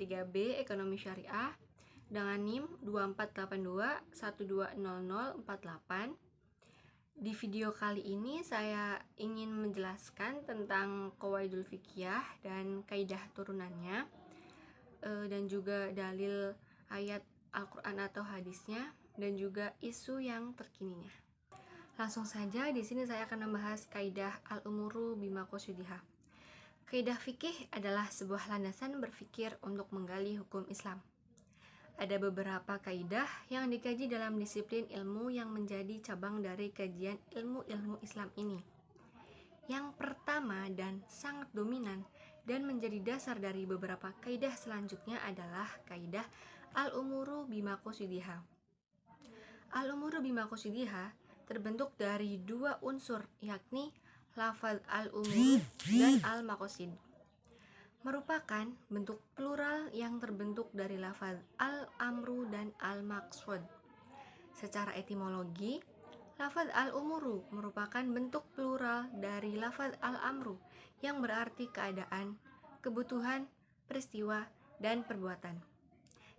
3B Ekonomi Syariah dengan NIM 2482120048. Di video kali ini saya ingin menjelaskan tentang qawaidul fiqhiyah dan kaidah turunannya, dan juga dalil ayat Al-Quran atau hadisnya, dan juga isu yang terkininya. Langsung saja, di sini saya akan membahas kaidah al-umuru bimaqasidiha. Kaidah fikih adalah sebuah landasan berfikir untuk menggali hukum Islam. Ada beberapa kaidah yang dikaji dalam disiplin ilmu yang menjadi cabang dari kajian ilmu-ilmu Islam ini. Yang pertama dan sangat dominan dan menjadi dasar dari beberapa kaidah selanjutnya adalah kaidah al-umuru bimaqasidiha. Al-umuru bimaqasidiha terbentuk dari dua unsur, yakni lafaz al-umur dan al-maqasid. Merupakan bentuk plural yang terbentuk dari lafaz al-amru dan al-maqsud. Secara etimologi, lafaz al-umuru merupakan bentuk plural dari lafaz al-amru yang berarti keadaan, kebutuhan, peristiwa, dan perbuatan.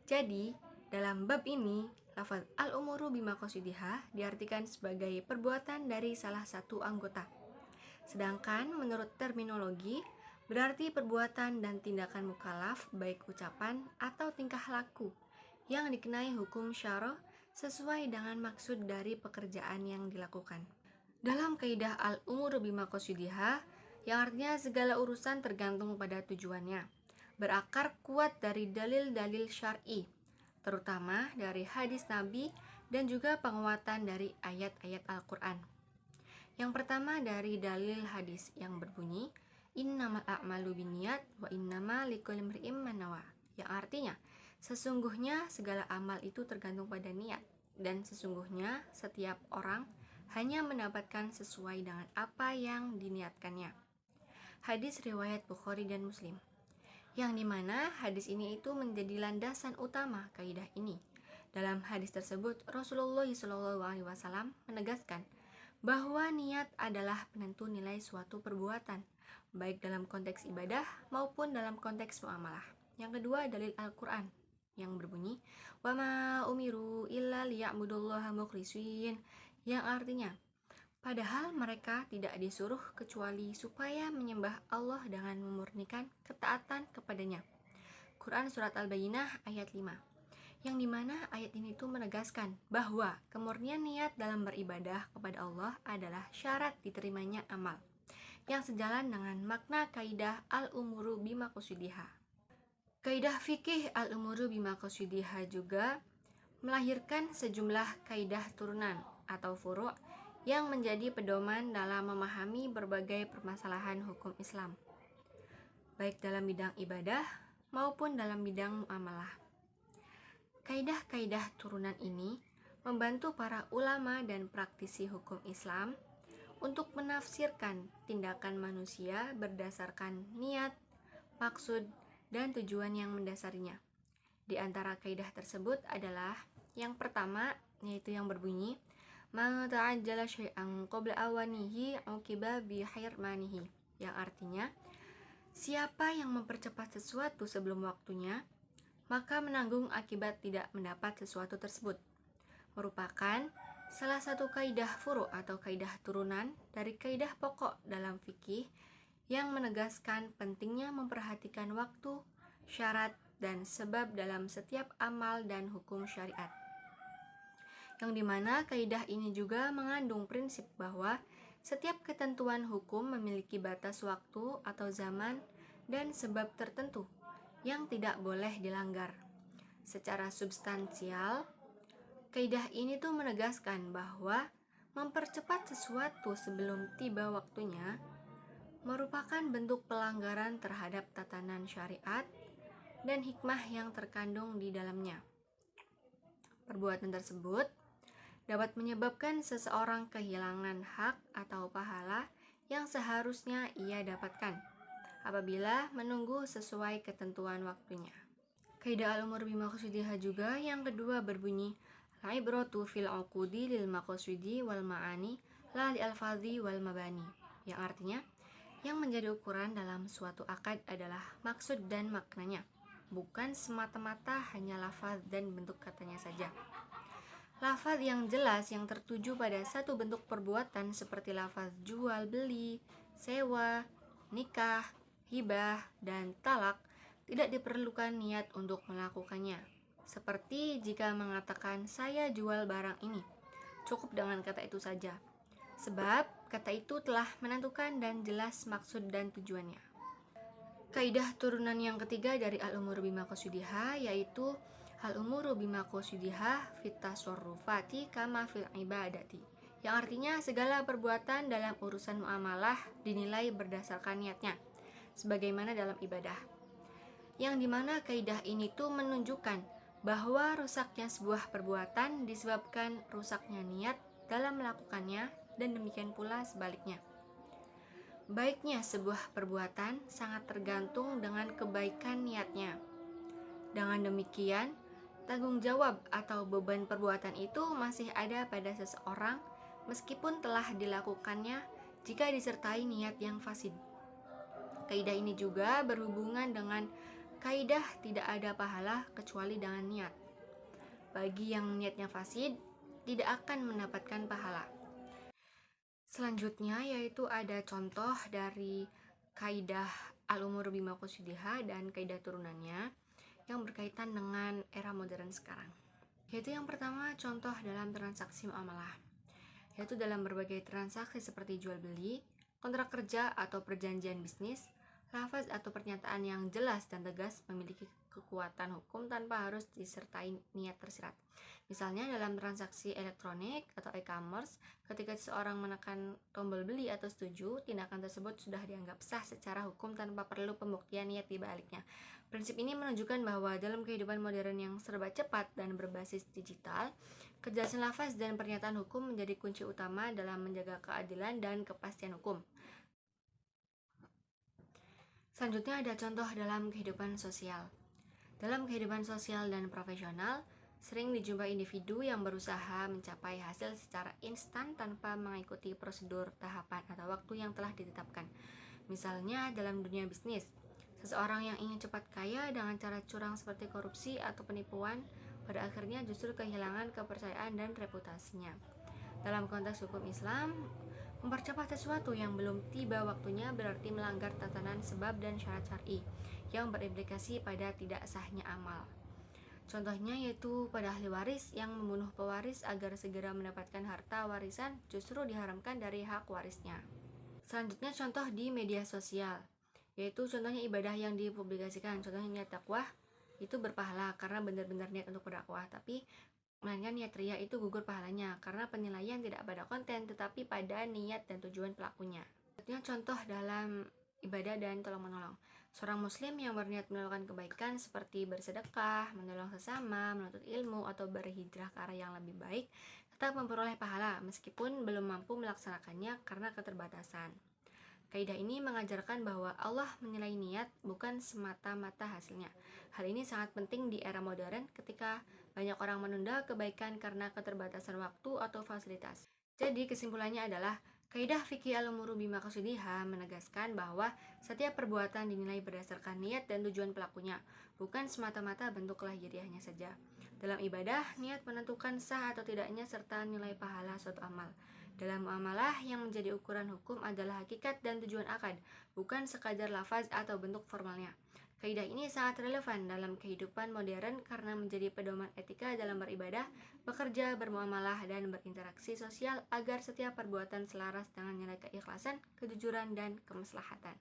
Jadi, dalam bab ini, lafaz al-umuru bimaqasidiha diartikan sebagai perbuatan dari salah satu anggota. Sedangkan menurut terminologi, berarti perbuatan dan tindakan mukallaf baik ucapan atau tingkah laku yang dikenai hukum syara' sesuai dengan maksud dari pekerjaan yang dilakukan. Dalam kaidah al-umuru bimaqasidiha, yang artinya segala urusan tergantung pada tujuannya, berakar kuat dari dalil-dalil syar'i, terutama dari hadis Nabi dan juga penguatan dari ayat-ayat Al-Quran. Yang pertama dari dalil hadis yang berbunyi, innamal a'malu binniyat wa innama likulli imri'in ma nawa, yang artinya sesungguhnya segala amal itu tergantung pada niat, dan sesungguhnya setiap orang hanya mendapatkan sesuai dengan apa yang diniatkannya. Hadis riwayat Bukhari dan Muslim, yang dimana hadis ini itu menjadi landasan utama kaidah ini. Dalam hadis tersebut, Rasulullah SAW menegaskan bahwa niat adalah penentu nilai suatu perbuatan, baik dalam konteks ibadah maupun dalam konteks muamalah. Yang kedua, dalil Al-Quran yang berbunyi, wa ma umiru illa liya'budullaha mukhlishin, yang artinya, padahal mereka tidak disuruh kecuali supaya menyembah Allah dengan memurnikan ketaatan kepadanya. Quran Surat Al-Bayyinah ayat 5, yang dimana ayat ini tuh menegaskan bahwa kemurnian niat dalam beribadah kepada Allah adalah syarat diterimanya amal, yang sejalan dengan makna kaidah al-umuru bimaqasidiha. Kaidah fikih al-umuru bimaqasidiha juga melahirkan sejumlah kaidah turunan atau furu' yang menjadi pedoman dalam memahami berbagai permasalahan hukum Islam, baik dalam bidang ibadah maupun dalam bidang muamalah. Kaidah-kaidah turunan ini membantu para ulama dan praktisi hukum Islam untuk menafsirkan tindakan manusia berdasarkan niat, maksud, dan tujuan yang mendasarinya. Di antara kaidah tersebut adalah yang pertama, yaitu yang berbunyi, ma ta'ajjala syai'an qabla awanihi uqiba bi hirmanihi, yang artinya, siapa yang mempercepat sesuatu sebelum waktunya, maka menanggung akibat tidak mendapat sesuatu tersebut. Merupakan salah satu kaidah furu' atau kaidah turunan dari kaidah pokok dalam fikih yang menegaskan pentingnya memperhatikan waktu, syarat, dan sebab dalam setiap amal dan hukum syariat. Yang dimana kaidah ini juga mengandung prinsip bahwa setiap ketentuan hukum memiliki batas waktu atau zaman dan sebab tertentu yang tidak boleh dilanggar. Secara substansial, kaidah ini tuh menegaskan bahwa mempercepat sesuatu sebelum tiba waktunya merupakan bentuk pelanggaran terhadap tatanan syariat dan hikmah yang terkandung di dalamnya. Perbuatan tersebut dapat menyebabkan seseorang kehilangan hak atau pahala yang seharusnya ia dapatkan apabila menunggu sesuai ketentuan waktunya. Kaidah al-umur bimaqasidiha juga yang kedua berbunyi, al-ibratu fil uqudi lil maqasidi wal ma'ani la li al-fadhi wal mabani, yang artinya yang menjadi ukuran dalam suatu akad adalah maksud dan maknanya, bukan semata-mata hanya lafaz dan bentuk katanya saja. Lafaz yang jelas yang tertuju pada satu bentuk perbuatan seperti lafaz jual beli, sewa, nikah, hibah, dan talak tidak diperlukan niat untuk melakukannya. Seperti jika mengatakan saya jual barang ini, cukup dengan kata itu saja. Sebab kata itu telah menentukan dan jelas maksud dan tujuannya. Kaidah turunan yang ketiga dari al-umuru bima qasudiha yaitu al-umuru bima qasudiha fit tasarrufati kama fil ibadati, yang artinya segala perbuatan dalam urusan muamalah dinilai berdasarkan niatnya sebagaimana dalam ibadah. Yang dimana kaidah ini tuh menunjukkan bahwa rusaknya sebuah perbuatan disebabkan rusaknya niat dalam melakukannya, dan demikian pula sebaliknya. Baiknya sebuah perbuatan sangat tergantung dengan kebaikan niatnya. Dengan demikian, tanggung jawab atau beban perbuatan itu masih ada pada seseorang meskipun telah dilakukannya jika disertai niat yang fasid. Kaidah ini juga berhubungan dengan kaidah tidak ada pahala kecuali dengan niat. Bagi yang niatnya fasid, tidak akan mendapatkan pahala. Selanjutnya yaitu ada contoh dari kaidah al-umur bima qasudiha dan kaidah turunannya yang berkaitan dengan era modern sekarang. Yaitu yang pertama, contoh dalam transaksi muamalah, yaitu dalam berbagai transaksi seperti jual beli, kontrak kerja atau perjanjian bisnis. Lafaz atau pernyataan yang jelas dan tegas memiliki kekuatan hukum tanpa harus disertai niat tersirat. Misalnya dalam transaksi elektronik atau e-commerce, ketika seseorang menekan tombol beli atau setuju, tindakan tersebut sudah dianggap sah secara hukum tanpa perlu pembuktian niat di baliknya. Prinsip ini menunjukkan bahwa dalam kehidupan modern yang serba cepat dan berbasis digital, kejelasan lafaz dan pernyataan hukum menjadi kunci utama dalam menjaga keadilan dan kepastian hukum. Selanjutnya ada contoh dalam kehidupan sosial. Dalam kehidupan sosial dan profesional, sering dijumpai individu yang berusaha mencapai hasil secara instan tanpa mengikuti prosedur, tahapan, atau waktu yang telah ditetapkan. Misalnya dalam dunia bisnis, seseorang yang ingin cepat kaya dengan cara curang seperti korupsi atau penipuan, pada akhirnya justru kehilangan kepercayaan dan reputasinya. Dalam konteks hukum Islam, mempercepat sesuatu yang belum tiba waktunya berarti melanggar tatanan sebab dan syarat syar'i yang berimplikasi pada tidak sahnya amal. Contohnya yaitu pada ahli waris yang membunuh pewaris agar segera mendapatkan harta warisan justru diharamkan dari hak warisnya. Selanjutnya contoh di media sosial, yaitu contohnya ibadah yang dipublikasikan. Contohnya niat dakwah itu berpahala karena benar-benar niat untuk berdakwah, tapi melainkan niat ria itu gugur pahalanya karena penilaian tidak pada konten tetapi pada niat dan tujuan pelakunya. Selanjutnya contoh dalam ibadah dan tolong-menolong. Seorang muslim yang berniat melakukan kebaikan seperti bersedekah, menolong sesama, menuntut ilmu, atau berhijrah ke arah yang lebih baik tetap memperoleh pahala meskipun belum mampu melaksanakannya karena keterbatasan. Kaidah ini mengajarkan bahwa Allah menilai niat bukan semata-mata hasilnya. Hal ini sangat penting di era modern ketika banyak orang menunda kebaikan karena keterbatasan waktu atau fasilitas. Jadi kesimpulannya adalah kaidah fikih al-umuru bima qasudiha menegaskan bahwa setiap perbuatan dinilai berdasarkan niat dan tujuan pelakunya, bukan semata-mata bentuk lahiriahnya saja. Dalam ibadah, niat menentukan sah atau tidaknya serta nilai pahala suatu amal. Dalam muamalah, yang menjadi ukuran hukum adalah hakikat dan tujuan akad, bukan sekadar lafaz atau bentuk formalnya. Kaidah ini sangat relevan dalam kehidupan modern karena menjadi pedoman etika dalam beribadah, bekerja, bermuamalah, dan berinteraksi sosial agar setiap perbuatan selaras dengan nilai keikhlasan, kejujuran, dan kemaslahatan.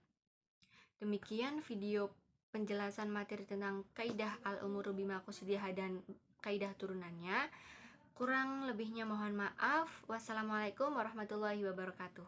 Demikian video penjelasan materi tentang kaidah al-umuru bima qasudiha dan kaidah turunannya. Kurang lebihnya mohon maaf. Wassalamualaikum warahmatullahi wabarakatuh.